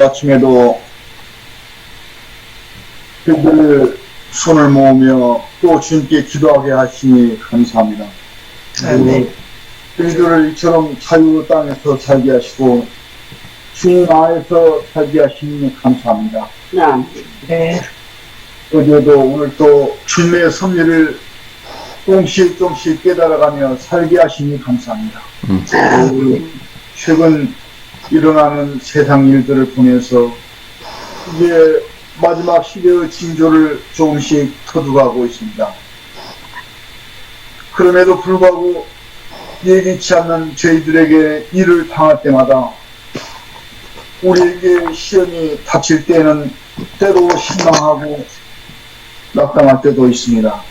아침에도 그들 손을 모으며 또 주님께 기도하게 하시니 감사합니다. 그들을 이처럼 자유 땅에서 살게 하시고 주님 안에서 살게 하시니 감사합니다. 네. 어제도 오늘 또 주님의 섭리를 조금씩 깨달아가며 살게 하시니 감사합니다. 최근 일어나는 세상 일들을 보면서 이제 마지막 시대의 징조를 조금씩 터득하고 있습니다. 그럼에도 불구하고 예기치 않는 저희들에게 일을 당할 때마다 우리에게 시련이 닥칠 때는 때로 실망하고 낙담할 때도 있습니다.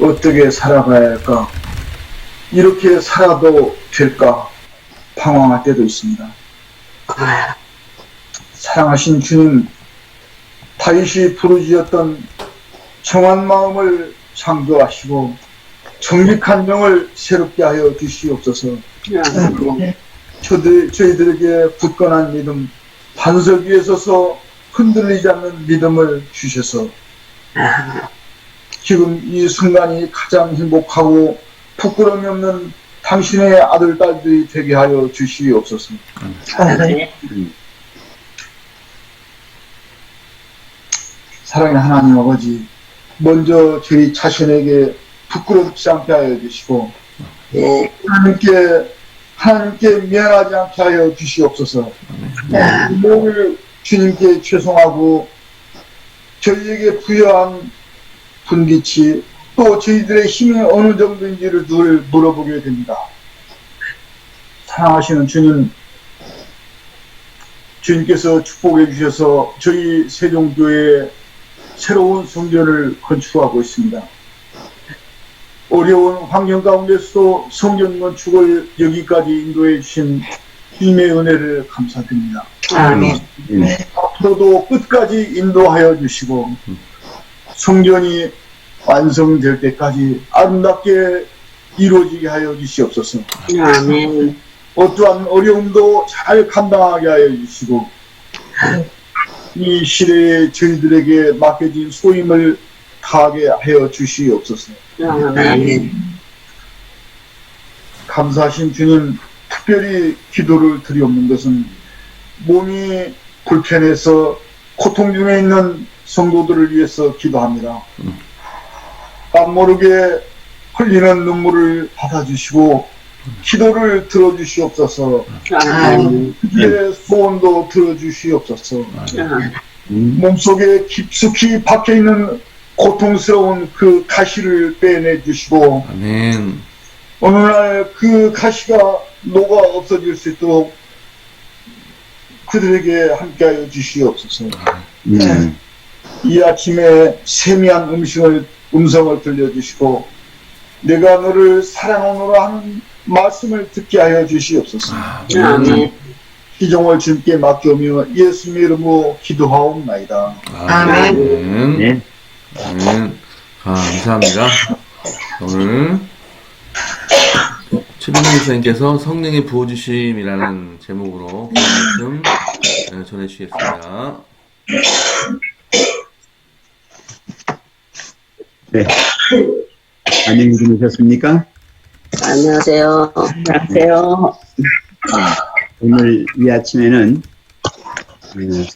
어떻게 살아가야 할까? 이렇게 살아도 될까? 방황할 때도 있습니다. 사랑하신 주님, 다윗이 부르짖었던 정한 마음을 창조하시고 정직한 영을 새롭게 하여 주시옵소서. 저희들에게 굳건한 믿음, 반석 위에 서서 흔들리지 않는 믿음을 주셔서 지금 이 순간이 가장 행복하고 부끄러움이 없는 당신의 아들, 딸들이 되게 하여 주시옵소서. 사랑의 하나님 아버지, 먼저 저희 자신에게 부끄럽지 않게 하여 주시고 하나님께 미안하지 않게 하여 주시옵소서. 몸을 주님께 죄송하고 저희에게 부여한 분깃이 또 저희들의 힘이 어느 정도인지를 늘 물어보게 됩니다. 사랑하시는 주님, 주님께서 축복해 주셔서 저희 세종교회에 새로운 성전을 건축하고 있습니다. 어려운 환경 가운데서도 성전 건축을 여기까지 인도해 주신 주님의 은혜를 감사드립니다. 앞으로도 끝까지 인도하여 주시고 성전이 완성될 때까지 아름답게 이루어지게 하여 주시옵소서. 어떠한 어려움도 잘 감당하게 하여 주시고 이 시대에 저희들에게 맡겨진 소임을 다하게 하여 주시옵소서. 감사하신 주님, 특별히 기도를 드리옵는 것은 몸이 불편해서 고통 중에 있는 성도들을 위해서 기도합니다. 남모르게 흘리는 눈물을 받아주시고 기도를 들어주시옵소서. 그의 소원도 들어주시옵소서. 몸속에 깊숙이 박혀있는 고통스러운 그 가시를 빼내주시고 어느 날 그 가시가 녹아 없어질 수 있도록 그들에게 함께하여 주시옵소서. 이 아침에 세미한 음성을 들려주시고 내가 너를 사랑하노라 하는 말씀을 듣게 하여 주시옵소서. 희종을 주님께 맡겨오며 예수님의 이름으로 기도하옵나이다. 아멘. 감사합니다. 오늘 최민희 목사님께서 성령의 부어주심이라는 제목으로 말씀 전해주시겠습니다. 네. 안녕히 주무셨습니까? 안녕하세요. 안녕하세요. 오늘 이 아침에는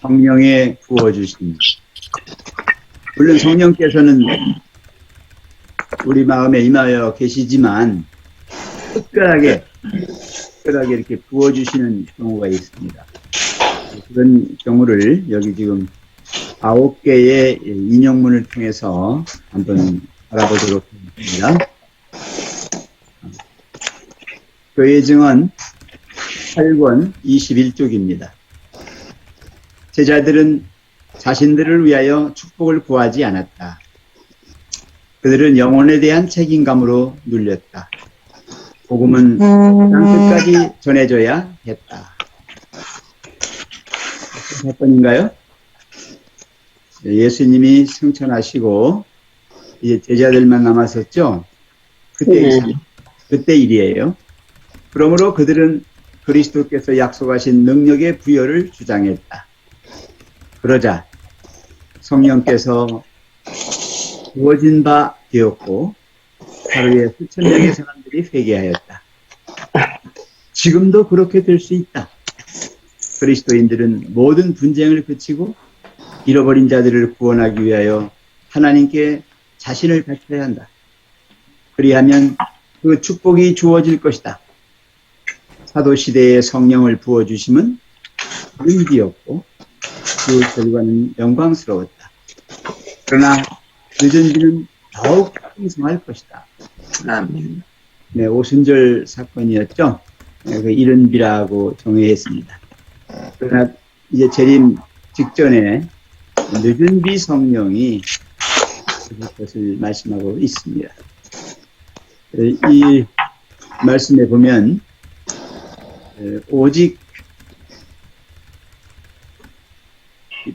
성령의 부어주심. 물론 성령께서는 우리 마음에 임하여 계시지만 특별하게 이렇게 부어주시는 경우가 있습니다. 그런 경우를 여기 지금 9개의 인용문을 통해서 한번 알아보도록 하겠습니다. 교회 증언 8권 21쪽입니다. 제자들은 자신들을 위하여 축복을 구하지 않았다. 그들은 영혼에 대한 책임감으로 눌렸다. 복음은 땅 끝까지 전해져야 했다. 몇 번인가요? 예수님이 승천하시고 이제 제자들만 남았었죠. 그때 일이에요. 그러므로 그들은 그리스도께서 약속하신 능력의 부여를 주장했다. 그러자 성령께서 부어진 바 되었고 하루에 수천 명의 사람들이 회개하였다. 지금도 그렇게 될 수 있다. 그리스도인들은 모든 분쟁을 그치고 잃어버린 자들을 구원하기 위하여 하나님께 자신을 바쳐야 한다. 그리하면 그 축복이 주어질 것이다. 사도시대에 성령을 부어주심은 은비였고 그 결과는 영광스러웠다. 그러나 늦은 비는 더욱 풍성할 것이다. 아멘. 네, 오순절 사건이었죠. 네, 그 이른 비라고 정의했습니다. 그러나 이제 재림 직전에 늦은 비 성령이 그것을 말씀하고 있습니다. 이 말씀에 보면 오직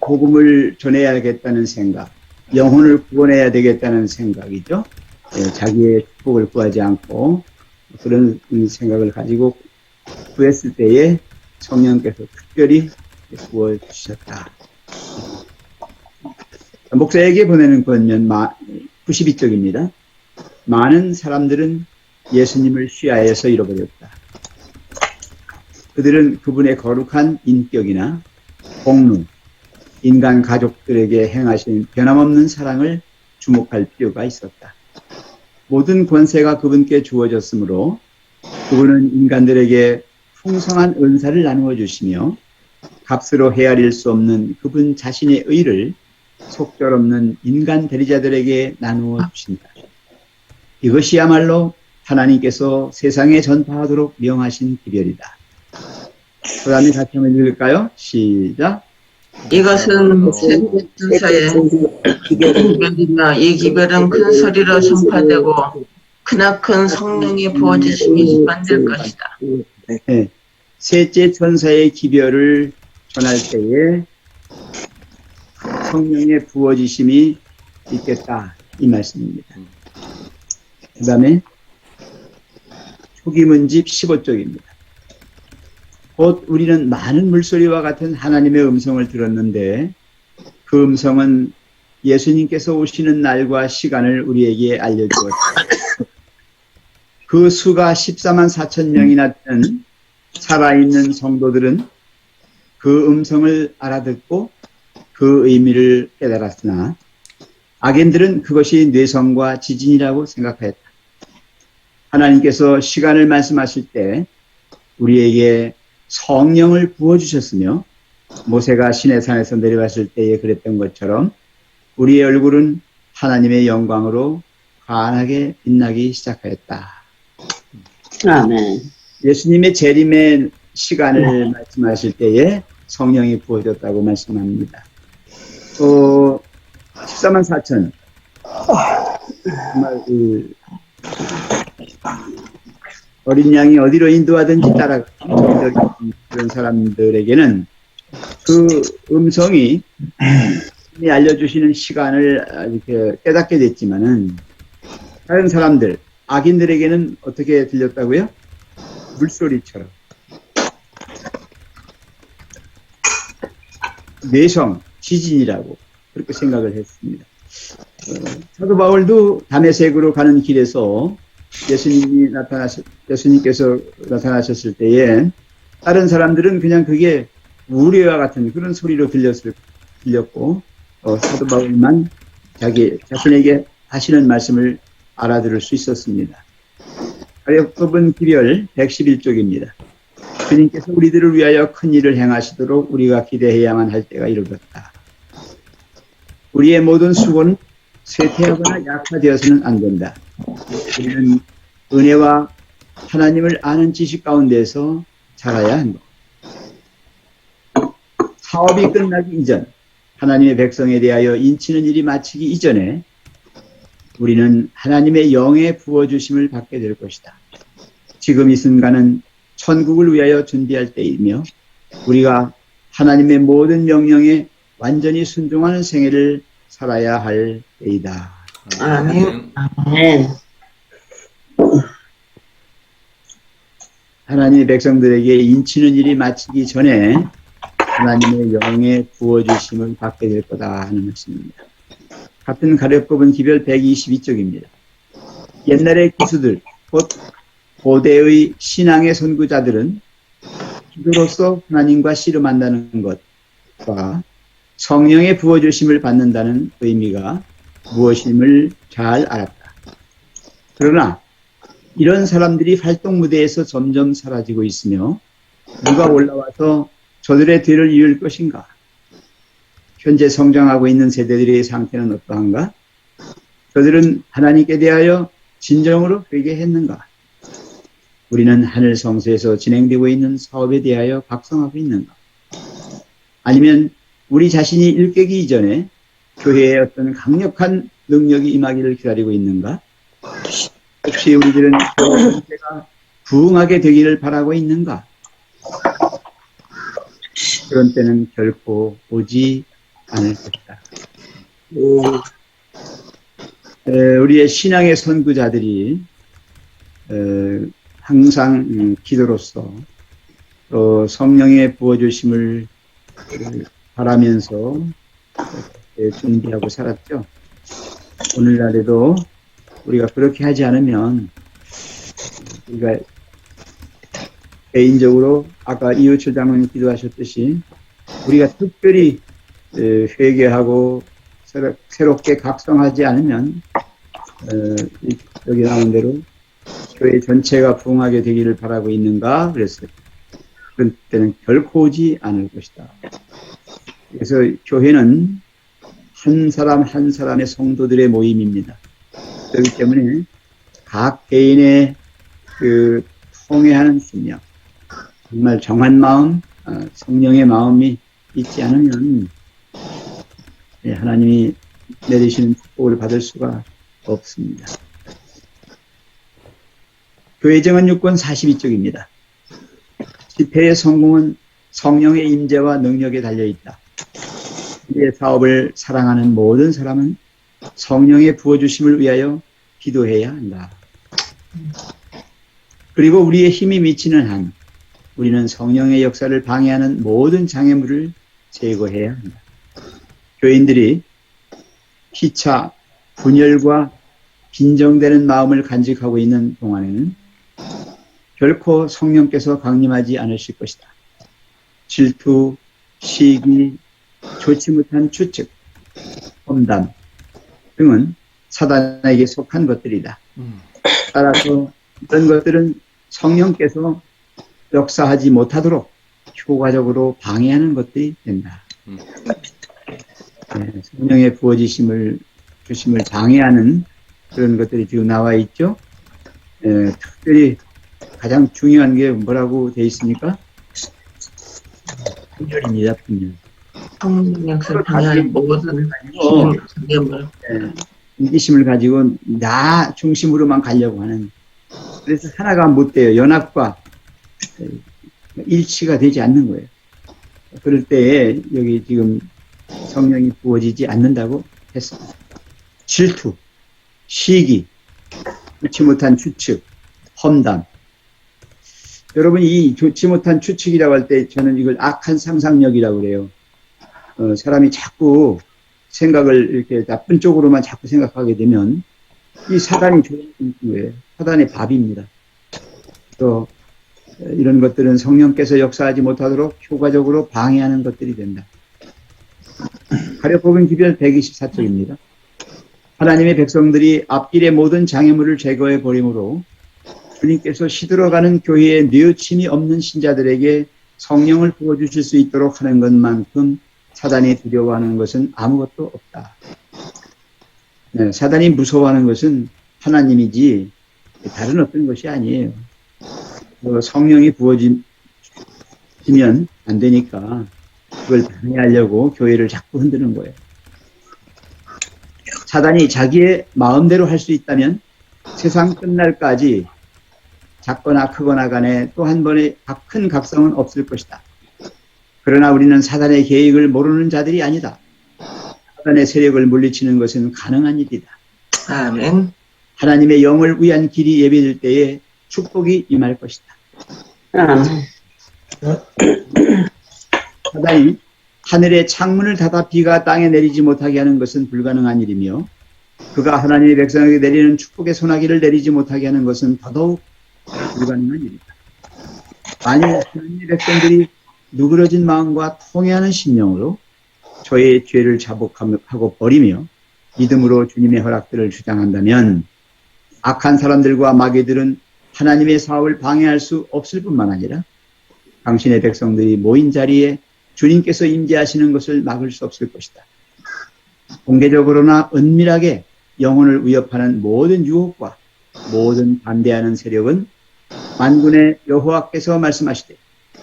복음을 전해야겠다는 생각, 영혼을 구원해야 되겠다는 생각이죠. 자기의 축복을 구하지 않고 그런 생각을 가지고 구했을 때에 성령께서 특별히 부어주셨다. 목사에게 보내는 권면 92쪽입니다. 많은 사람들은 예수님을 쉬하여서 잃어버렸다. 그들은 그분의 거룩한 인격이나 공로, 인간 가족들에게 행하신 변함없는 사랑을 주목할 필요가 있었다. 모든 권세가 그분께 주어졌으므로 그분은 인간들에게 풍성한 은사를 나누어 주시며 값으로 헤아릴 수 없는 그분 자신의 의를 속절없는 인간 대리자들에게 나누어 주신다. 이것이야말로 하나님께서 세상에 전파하도록 명하신 기별이다. 그 다음에 같이 한번 읽을까요? 시작. 이것은 세계천사의 기별이며 이 기별은 큰 소리로 전파되고 크나큰 성령의 부어주심이 만들 것이다. 네. 셋째 천사의 기별을 전할 때에 성령의 부어지심이 있겠다. 이 말씀입니다. 그 다음에 초기문집 15쪽입니다. 곧 우리는 많은 물소리와 같은 하나님의 음성을 들었는데 그 음성은 예수님께서 오시는 날과 시간을 우리에게 알려주었다. 그 수가 14만 4천 명이나 되는 살아있는 성도들은 그 음성을 알아듣고 그 의미를 깨달았으나 악인들은 그것이 뇌성과 지진이라고 생각하였다. 하나님께서 시간을 말씀하실 때 우리에게 성령을 부어주셨으며 모세가 시내산에서 내려왔을 때에 그랬던 것처럼 우리의 얼굴은 하나님의 영광으로 환하게 빛나기 시작하였다. 아멘. 예수님의 재림의 시간을 말씀하실 때에 성령이 부어졌다고 말씀합니다. 14만 4천 정말 어린 양이 어디로 인도하든지 따라가는 그런 사람들에게는 그 음성이 알려주시는 시간을 이렇게 깨닫게 됐지만은 다른 사람들, 악인들에게는 어떻게 들렸다고요? 물소리처럼. 뇌성, 지진이라고 그렇게 생각을 했습니다. 사도 바울도 다메섹으로 가는 길에서 예수님께서 나타나셨을 때에 다른 사람들은 그냥 그게 우레와 같은 그런 소리로 들렸고 사도 바울만 자신에게 하시는 말씀을 알아들을 수 있었습니다. 야곱은 기별 111쪽입니다. 주님께서 우리들을 위하여 큰 일을 행하시도록 우리가 기대해야만 할 때가 이르렀다. 우리의 모든 수고는 쇠퇴하거나 약화되어서는 안 된다. 우리는 은혜와 하나님을 아는 지식 가운데서 자라야 한다. 사업이 끝나기 이전, 하나님의 백성에 대하여 인치는 일이 마치기 이전에 우리는 하나님의 영의 부어주심을 받게 될 것이다. 지금 이 순간은 천국을 위하여 준비할 때이며 우리가 하나님의 모든 명령에 완전히 순종하는 생애를 살아야 할 때이다. 아멘. 아멘. 하나님의 백성들에게 인치는 일이 마치기 전에 하나님의 영의 부어주심을 받게 될 거다 하는 말씀입니다. 같은 가려법은 기별 122쪽입니다. 옛날의 기수들, 곧 고대의 신앙의 선구자들은 기도로서 하나님과 씨름한다는 것과 성령의 부어주심을 받는다는 의미가 무엇임을 잘 알았다. 그러나 이런 사람들이 활동 무대에서 점점 사라지고 있으며 누가 올라와서 저들의 뒤를 이을 것인가? 현재 성장하고 있는 세대들의 상태는 어떠한가? 저들은 하나님께 대하여 진정으로 회개했는가? 우리는 하늘 성소에서 진행되고 있는 사업에 대하여 각성하고 있는가? 아니면 우리 자신이 일깨기 이전에 교회에 어떤 강력한 능력이 임하기를 기다리고 있는가? 혹시 우리들은 교회 전체가 부흥하게 되기를 바라고 있는가? 그런 때는 결코 오지 않을 것이다. 우리의 신앙의 선구자들이 항상 기도로서 또 성령의 부어주심을 바라면서 준비하고 살았죠. 오늘날에도 우리가 그렇게 하지 않으면 우리가 개인적으로 아까 이우철 장로님 기도하셨듯이 우리가 특별히 회개하고 새롭게 각성하지 않으면 여기 나온 대로 교회 전체가 부흥하게 되기를 바라고 있는가 그랬어요. 그런 때는 결코 오지 않을 것이다. 그래서 교회는 한 사람 한 사람의 성도들의 모임입니다. 그렇기 때문에 각 개인의 그 통회하는 심령, 정말 정한 마음, 성령의 마음이 있지 않으면 하나님이 내리시는 축복을 받을 수가 없습니다. 교회정은 6권 42쪽입니다. 집회의 성공은 성령의 임재와 능력에 달려있다. 우리의 사업을 사랑하는 모든 사람은 성령의 부어주심을 위하여 기도해야 한다. 그리고 우리의 힘이 미치는 한 우리는 성령의 역사를 방해하는 모든 장애물을 제거해야 한다. 교인들이 피차, 분열과 빈정되는 마음을 간직하고 있는 동안에는 결코 성령께서 강림하지 않으실 것이다. 질투, 시기, 좋지 못한 추측, 험담 등은 사단에게 속한 것들이다. 따라서 이런 것들은 성령께서 역사하지 못하도록 효과적으로 방해하는 것들이 된다. 성령의 부어지심을 주심을 방해하는 그런 것들이 지금 나와 있죠. 특별히 가장 중요한 게 뭐라고 되어 있습니까? 분열입니다. 분열. 성령 역사 방해하는 모든 장애물. 인기심을 가지고 나 중심으로만 가려고 하는. 그래서 하나가 못 돼요. 연합과 일치가 되지 않는 거예요. 그럴 때에 여기 지금 성령이 부어지지 않는다고 했습니다. 질투, 시기, 좋지 못한 추측, 험담. 여러분 이 좋지 못한 추측이라고 할 때 저는 이걸 악한 상상력이라고 그래요. 사람이 자꾸 생각을 이렇게 나쁜 쪽으로만 자꾸 생각하게 되면 이 사단이 조작하는 거예요. 사단의 밥입니다. 또 이런 것들은 성령께서 역사하지 못하도록 효과적으로 방해하는 것들이 된다. 가려법은 기별 124쪽입니다. 하나님의 백성들이 앞길의 모든 장애물을 제거해 버림으로 주님께서 시들어가는 교회에 뉘우침이 없는 신자들에게 성령을 부어주실 수 있도록 하는 것만큼 사단이 두려워하는 것은 아무것도 없다. 사단이 무서워하는 것은 하나님이지 다른 어떤 것이 아니에요. 성령이 부어지면 안 되니까 그걸 방해하려고 교회를 자꾸 흔드는 거예요. 사단이 자기의 마음대로 할 수 있다면 세상 끝날까지 작거나 크거나 간에 또 한 번의 큰 각성은 없을 것이다. 그러나 우리는 사단의 계획을 모르는 자들이 아니다. 사단의 세력을 물리치는 것은 가능한 일이다. 아멘. 하나님의 영을 위한 길이 예비될 때에 축복이 임할 것이다. 사단이 하늘의 창문을 닫아 비가 땅에 내리지 못하게 하는 것은 불가능한 일이며 그가 하나님의 백성에게 내리는 축복의 소나기를 내리지 못하게 하는 것은 더더욱 불가능한 일이다. 만일 하나님의 백성들이 누그러진 마음과 통회하는 심령으로 저의 죄를 자복하고 버리며 믿음으로 주님의 허락들을 주장한다면 악한 사람들과 마귀들은 하나님의 사업을 방해할 수 없을 뿐만 아니라 당신의 백성들이 모인 자리에 주님께서 임재하시는 것을 막을 수 없을 것이다. 공개적으로나 은밀하게 영혼을 위협하는 모든 유혹과 모든 반대하는 세력은 만군의 여호와께서 말씀하시되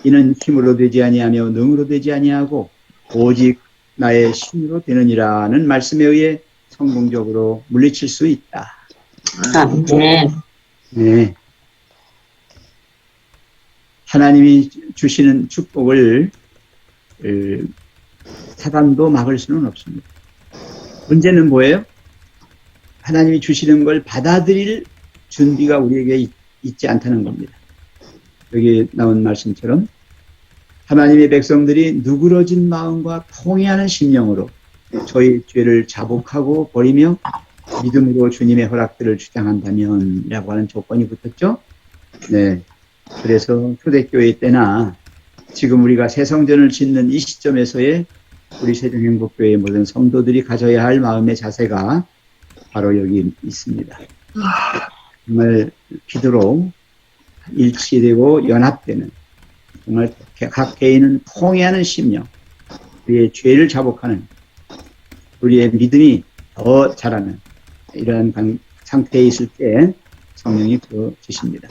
이는 힘으로 되지 아니하며 능으로 되지 아니하고 오직 나의 신으로 되느니라는 말씀에 의해 성공적으로 물리칠 수 있다. 네. 하나님이 주시는 축복을 사단도 막을 수는 없습니다. 문제는 뭐예요? 하나님이 주시는 걸 받아들일 준비가 우리에게 있지 않다는 겁니다. 여기 나온 말씀처럼 하나님의 백성들이 누그러진 마음과 통회하는 심령으로 저희 죄를 자복하고 버리며 믿음으로 주님의 허락들을 주장한다면 라고 하는 조건이 붙었죠. 네. 그래서 초대교회 때나 지금 우리가 새 성전을 짓는 이 시점에서의 우리 세종행복교회의 모든 성도들이 가져야 할 마음의 자세가 바로 여기 있습니다. 정말 기도로 일치되고 연합되는 정말 각 개인은 통회하는 심령, 우리의 죄를 자복하는 우리의 믿음이 더 자라는 이러한 상태에 있을 때 성령이 부어주십니다.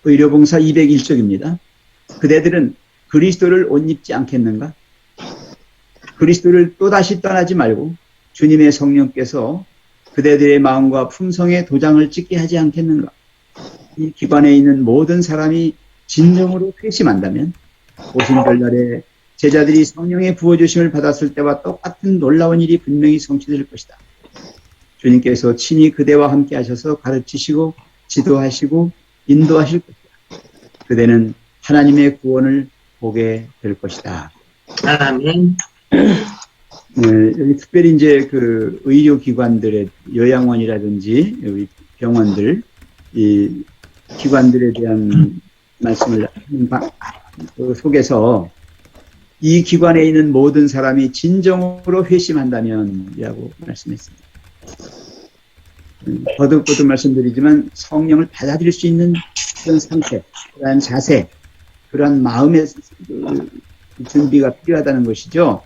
의료봉사 201쪽입니다. 그대들은 그리스도를 옷 입지 않겠는가? 그리스도를 또다시 떠나지 말고 주님의 성령께서 그대들의 마음과 품성에 도장을 찍게 하지 않겠는가? 이 기관에 있는 모든 사람이 진정으로 회심한다면 오순절날에 제자들이 성령의 부어주심을 받았을 때와 똑같은 놀라운 일이 분명히 성취될 것이다. 주님께서 친히 그대와 함께 하셔서 가르치시고 지도하시고 인도하실 것이다. 그대는 하나님의 구원을 보게 될 것이다. 아멘. 여기 특별히 이제 그 의료기관들의 요양원이라든지 우리 병원들, 이 기관들에 대한 말씀을 그 속에서 이 기관에 있는 모든 사람이 진정으로 회심한다면 이라고 말씀했습니다. 거듭 말씀드리지만 성령을 받아들일 수 있는 그런 상태, 그러한 자세, 그러한 마음의 준비가 필요하다는 것이죠.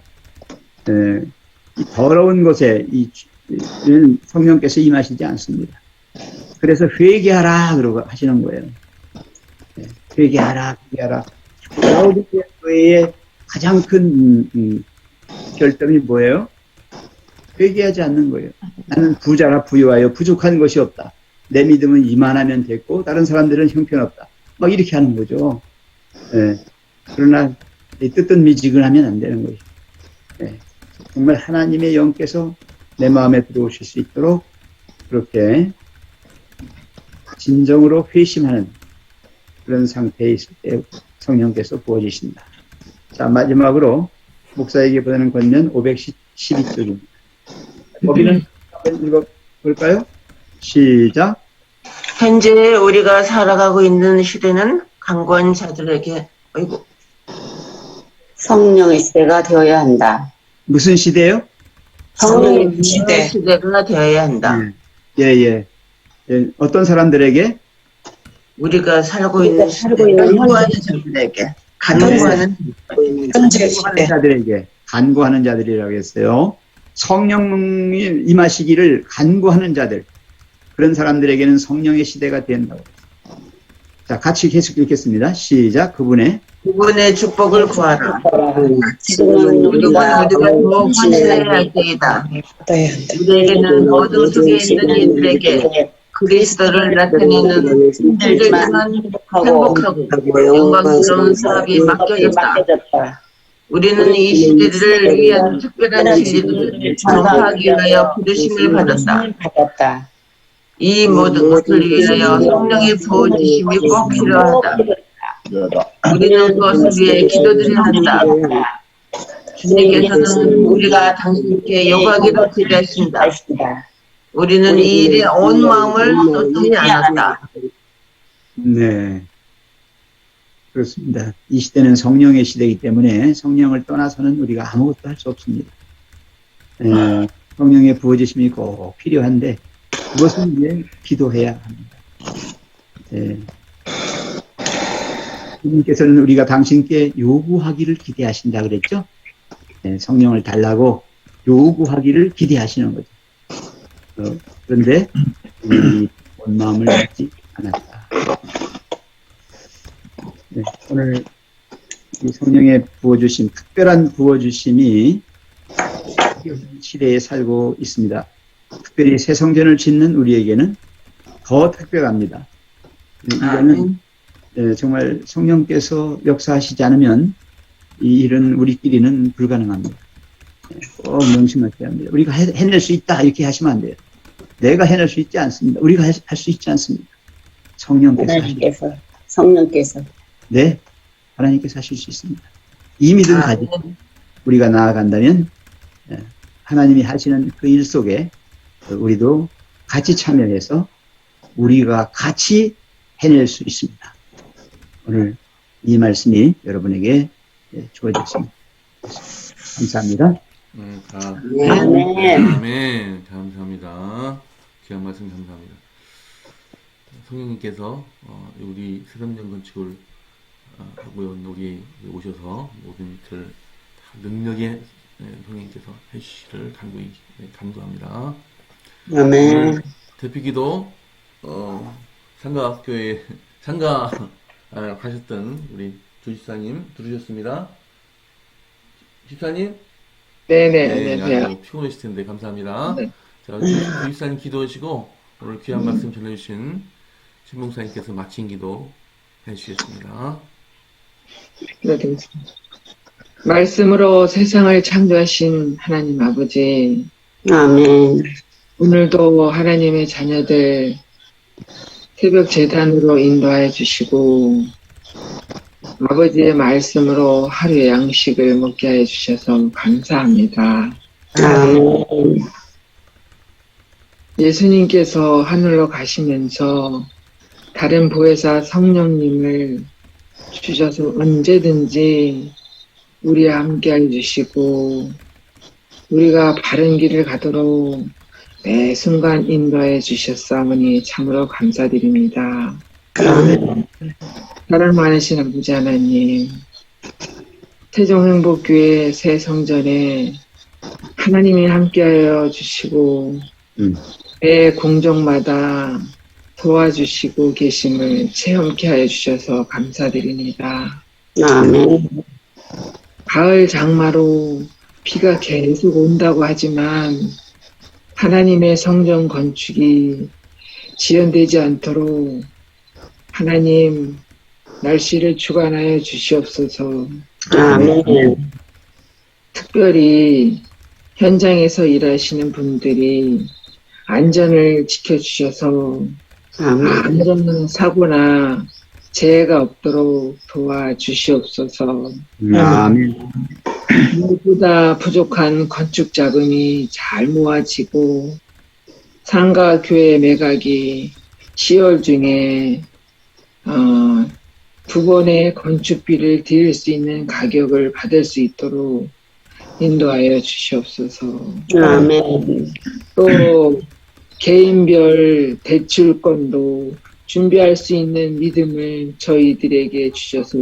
이 더러운 것에 성령께서 임하시지 않습니다. 그래서 회개하라 그러고 하시는 거예요. 회개하라. 라오디게아 교회의 가장 큰 결점이 뭐예요? 회개하지 않는 거예요. 나는 부자라 부유하여 부족한 것이 없다. 내 믿음은 이만하면 됐고 다른 사람들은 형편없다. 막 이렇게 하는 거죠. 그러나 뜨뜻미지근하면 안 되는 거죠. 정말 하나님의 영께서 내 마음에 들어오실 수 있도록 그렇게 진정으로 회심하는 그런 상태에 있을 때 성령께서 부어주신다. 자, 마지막으로 목사에게 보내는 권면 512쪽입니다. 거기는 한번 읽어볼까요? 시작. 현재 우리가 살아가고 있는 시대는 강권 자들에게 성령의 시대가 되어야 한다. 무슨 시대요? 성령의 시대. 시대가 되어야 한다. 예. 어떤 사람들에게? 우리가 살고 있는 간구하는 자들에게. 간구하는 자들에게. 간구하는 자들이라고 했어요. 성령이 임하시기를 간구하는 자들. 그런 사람들에게는 성령의 시대가 된다고. 자, 같이 계속 읽겠습니다. 시작. 그분의 축복을 구하라. 지금은 우리가 더 헌신해야 할 때이다. 우리에게는 어둠 속에 있는 이들에게 그리스도를 나타내는 힘들지만 행복하고 영광스러운 사업이 맡겨졌다. 우리는 이 시대를 위한 특별한 진리를 전파하기 위하여 부르심을 받았다. 이 모든 것을 위하여 성령의 부어주심이 꼭 필요하다. 우리는 그것을 위해 기도드려야 한다. 주님께서는 우리가 당신께 요구하기로 기대하신다. 우리는 이 일에 온 마음을 쏟지 않았다. 네. 그렇습니다. 이 시대는 성령의 시대이기 때문에 성령을 떠나서는 우리가 아무것도 할 수 없습니다. 성령의 부어주심이 꼭 필요한데 그것은 이제 기도해야 합니다. 주님께서는 우리가 당신께 요구하기를 기대하신다 그랬죠? 성령을 달라고 요구하기를 기대하시는 거죠. 그런데 우리 온 마음을 갖지 않았다. 네, 오늘 이 성령의 부어주심, 특별한 부어주심이 시대에 살고 있습니다. 특별히 새 성전을 짓는 우리에게는 더 특별합니다. 이거는 정말 성령께서 역사하시지 않으면 이 일은 우리끼리는 불가능합니다. 꼭 명심하셔야 합니다. 우리가 해낼 수 있다 이렇게 하시면 안 돼요. 내가 해낼 수 있지 않습니다. 우리가 할 수 있지 않습니다. 성령께서 네, 하나님께서 하실 수 있습니다. 이 믿음 가지고 우리가 나아간다면 하나님이 하시는 그 일 속에 우리도 같이 참여해서 우리가 같이 해낼 수 있습니다. 오늘 이 말씀이 여러분에게 주어졌습니다. 감사합니다. 아멘. 감사합니다. 귀한 말씀 감사합니다. 성령님께서 우리 새성전 건축을 하고 우리 오셔서 모든 일을 능력의 성령님께서 해주시기를 간구합니다. 아멘. 대피기도 상가교회 하셨던 우리 조집사님 들으셨습니다. 집사님? 네네. 아주 피곤하실 텐데 감사합니다. 네. 자, 조집사님 기도하시고 오늘 귀한 말씀 전해주신 신봉사님께서 마친 기도 해주시겠습니다. 기도드리겠습니다. 말씀으로 세상을 창조하신 하나님 아버지, 아멘. 오늘도 하나님의 자녀들 새벽 제단으로 인도하여 주시고 아버지의 말씀으로 하루의 양식을 먹게 하여 주셔서 감사합니다. 아멘. 예수님께서 하늘로 가시면서 다른 보혜사 성령님을 주셔서 언제든지 우리와 함께 해주시고 우리가 바른 길을 가도록 매 순간 인도해 주셨사오니 참으로 감사드립니다. 사랑 많으신 아버지 하나님, 세종행복교회 새 성전에 하나님이 함께하여 주시고 매 공정마다 도와주시고 계심을 체험케 하여 주셔서 감사드립니다. 아멘. 가을 장마로 비가 계속 온다고 하지만 하나님의 성전 건축이 지연되지 않도록 하나님 날씨를 주관하여 주시옵소서. 아멘. 특별히 현장에서 일하시는 분들이 안전을 지켜주셔서 안전 사고나 재해가 없도록 도와주시옵소서. 아멘. 무엇보다 부족한 건축 자금이 잘 모아지고 상가 교회 매각이 10월 중에 2번의 건축비를 드릴 수 있는 가격을 받을 수 있도록 인도하여 주시옵소서. 아멘. 또 개인별 대출권도 준비할 수 있는 믿음을 저희들에게 주셔서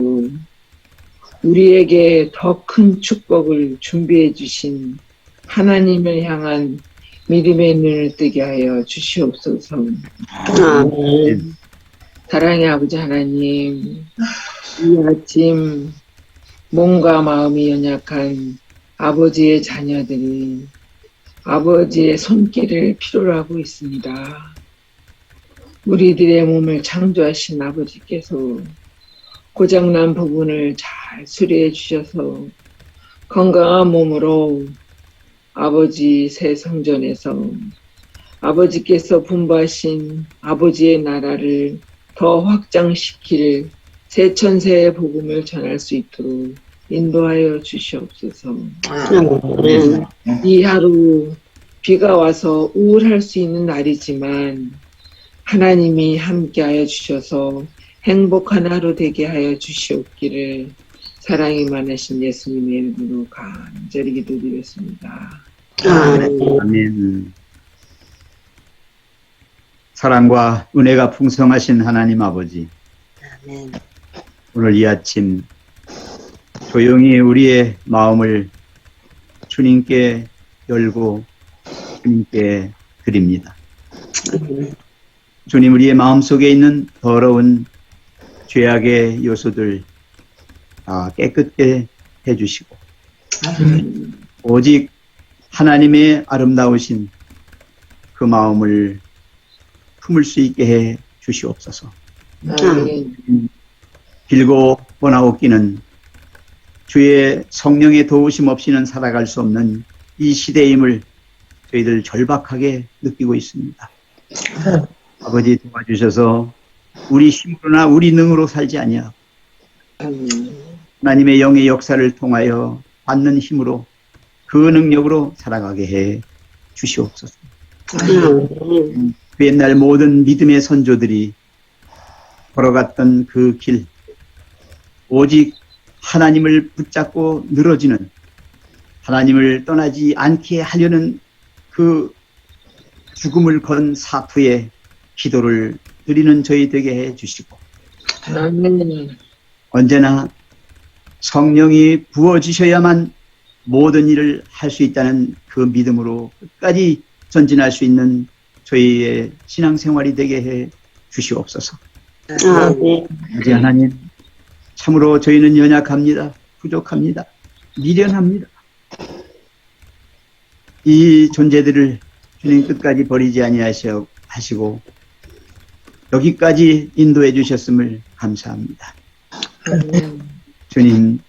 우리에게 더 큰 축복을 준비해 주신 하나님을 향한 믿음의 눈을 뜨게 하여 주시옵소서. 아멘. 사랑의 아버지 하나님, 이 아침 몸과 마음이 연약한 아버지의 자녀들이 아버지의 손길을 필요로 하고 있습니다. 우리들의 몸을 창조하신 아버지께서 고장난 부분을 잘 수리해 주셔서 건강한 몸으로 아버지 새 성전에서 아버지께서 분부하신 아버지의 나라를 더 확장시킬 새 천세의 복음을 전할 수 있도록 인도하여 주시옵소서. 아멘. 이 하루 비가 와서 우울할 수 있는 날이지만 하나님이 함께하여 주셔서 행복한 하루 되게 하여 주시옵기를 사랑이 많으신 예수님의 이름으로 간절히 기도드렸습니다. 아멘. 아멘. 사랑과 은혜가 풍성하신 하나님 아버지, 아멘. 오늘 이 아침 조용히 우리의 마음을 주님께 열고 주님께 드립니다. 주님, 우리의 마음속에 있는 더러운 죄악의 요소들 다 깨끗게 해주시고 오직 하나님의 아름다우신 그 마음을 품을 수 있게 해 주시옵소서. 아멘. 길고 번아웃기는 주의 성령의 도우심 없이는 살아갈 수 없는 이 시대임을 저희들 절박하게 느끼고 있습니다. 아버지 도와주셔서 우리 힘으로나 우리 능으로 살지 아니하고 하나님의 영의 역사를 통하여 받는 힘으로 그 능력으로 살아가게 해 주시옵소서. 그 옛날 모든 믿음의 선조들이 걸어갔던 그 길, 오직 하나님을 붙잡고 늘어지는, 하나님을 떠나지 않게 하려는 그 죽음을 건 사투의 기도를 드리는 저희 되게 해 주시고, 아멘. 언제나 성령이 부어지셔야만 모든 일을 할 수 있다는 그 믿음으로 끝까지 전진할 수 있는 저희의 신앙생활이 되게 해 주시옵소서. 아멘. 아버지 하나님, 참으로 저희는 연약합니다. 부족합니다. 미련합니다. 이 존재들을 주님 끝까지 버리지 아니하시고 여기까지 인도해 주셨음을 감사합니다. 주님,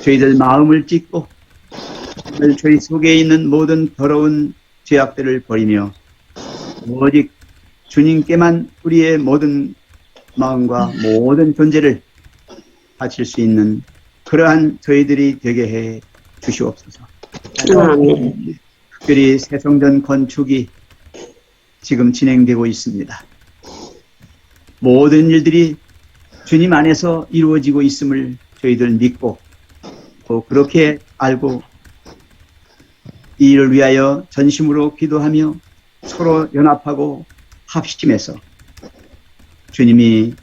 저희들 마음을 찢고 저희 속에 있는 모든 더러운 죄악들을 버리며 오직 주님께만 우리의 모든 마음과 모든 존재를 바칠 수 있는 그러한 저희들이 되게 해 주시옵소서. 아멘. 특별히 새성전 건축이 지금 진행되고 있습니다. 모든 일들이 주님 안에서 이루어지고 있음을 저희들 믿고 또 그렇게 알고 이 일을 위하여 전심으로 기도하며 서로 연합하고 합심해서 주님이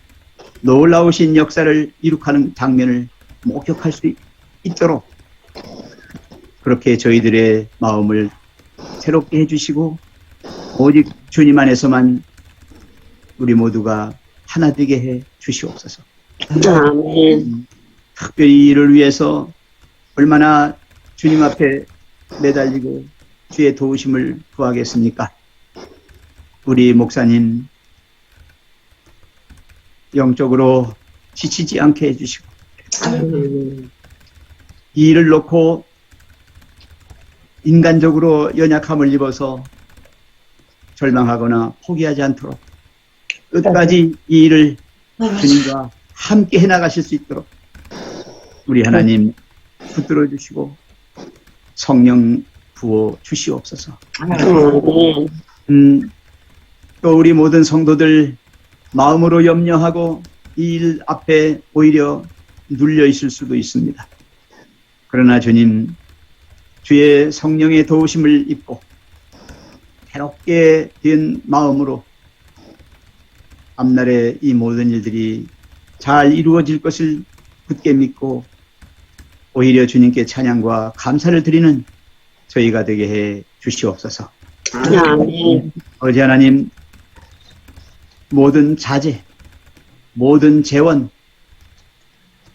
놀라우신 역사를 이룩하는 장면을 목격할 수 있도록 그렇게 저희들의 마음을 새롭게 해주시고 오직 주님 안에서만 우리 모두가 하나 되게 해 주시옵소서. 아멘. 특별히 이를 위해서 얼마나 주님 앞에 매달리고 주의 도우심을 구하겠습니까? 우리 목사님 영적으로 지치지 않게 해주시고 이 일을 놓고 인간적으로 연약함을 입어서 절망하거나 포기하지 않도록 끝까지 이 일을 주님과 함께 해나가실 수 있도록 우리 하나님 붙들어 주시고 성령 부어 주시옵소서. 아멘. 또 우리 모든 성도들 마음으로 염려하고 이 일 앞에 오히려 눌려 있을 수도 있습니다. 그러나 주님, 주의 성령의 도우심을 입고 새롭게 된 마음으로 앞날에 이 모든 일들이 잘 이루어질 것을 굳게 믿고 오히려 주님께 찬양과 감사를 드리는 저희가 되게 해 주시옵소서. 아멘. 어제 하나님, 모든 자재, 모든 재원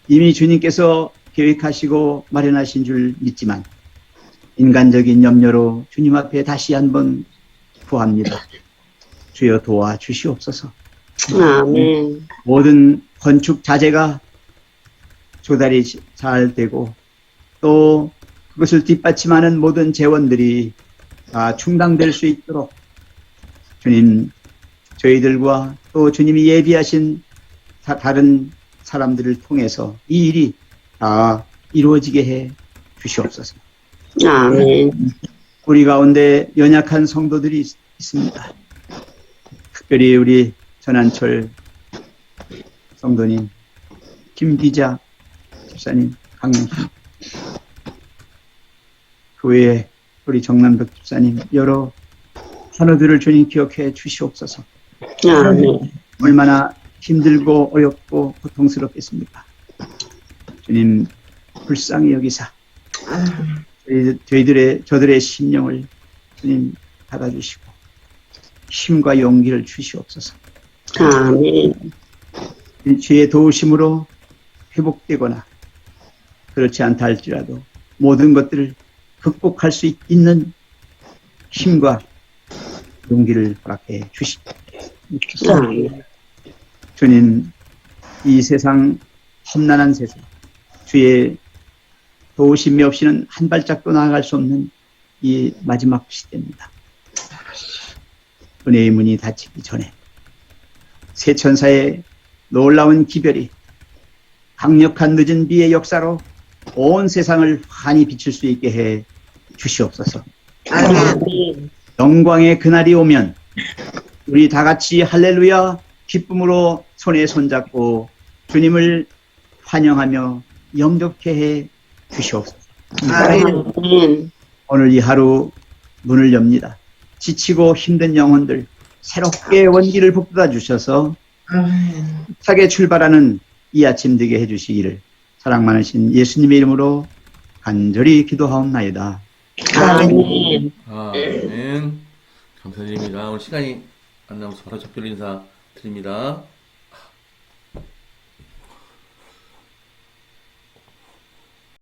이미 주님께서 계획하시고 마련하신 줄 믿지만 인간적인 염려로 주님 앞에 다시 한번 구합니다. 주여 도와주시옵소서. 아멘. 모든 건축 자재가 조달이 잘 되고 또 그것을 뒷받침하는 모든 재원들이 다 충당될 수 있도록 주님, 저희들과 또 주님이 예비하신 다른 사람들을 통해서 이 일이 다 이루어지게 해 주시옵소서. 아멘. 우리 가운데 연약한 성도들이 있습니다. 특별히 우리 전한철 성도님, 김기자 집사님, 강영신, 그 외에 우리 정남덕 집사님, 여러 환우들을 주님 기억해 주시옵소서. 아멘. 얼마나 힘들고 어렵고 고통스럽겠습니까? 주님 불쌍히 여기사 저들의 심령을 주님 받아주시고 힘과 용기를 주시옵소서. 아멘. 주의 도우심으로 회복되거나 그렇지 않다 할지라도 모든 것들을 극복할 수 있는 힘과 용기를 허락해 주시옵소서. 아멘. 주님, 이 세상 험난한 세상, 주의 도우심이 없이는 한 발짝도 나아갈 수 없는 이 마지막 시대입니다. 은혜의 문이 닫히기 전에 새 천사의 놀라운 기별이 강력한 늦은 비의 역사로 온 세상을 환히 비출 수 있게 해 주시옵소서. 아멘. 영광의 그날이 오면 우리 다 같이 할렐루야 기쁨으로 손에 손잡고 주님을 환영하며 영접케 해 주시옵소서. 아멘. 오늘 이 하루 문을 엽니다. 지치고 힘든 영혼들 새롭게 원기를 북돋아 주셔서 차게 출발하는 이 아침 되게 해주시기를 사랑 많으신 예수님의 이름으로 간절히 기도하옵나이다. 아멘. 아멘. 감사드립니다. 오늘 시간이 안 남아서 바로 작별 인사 드립니다.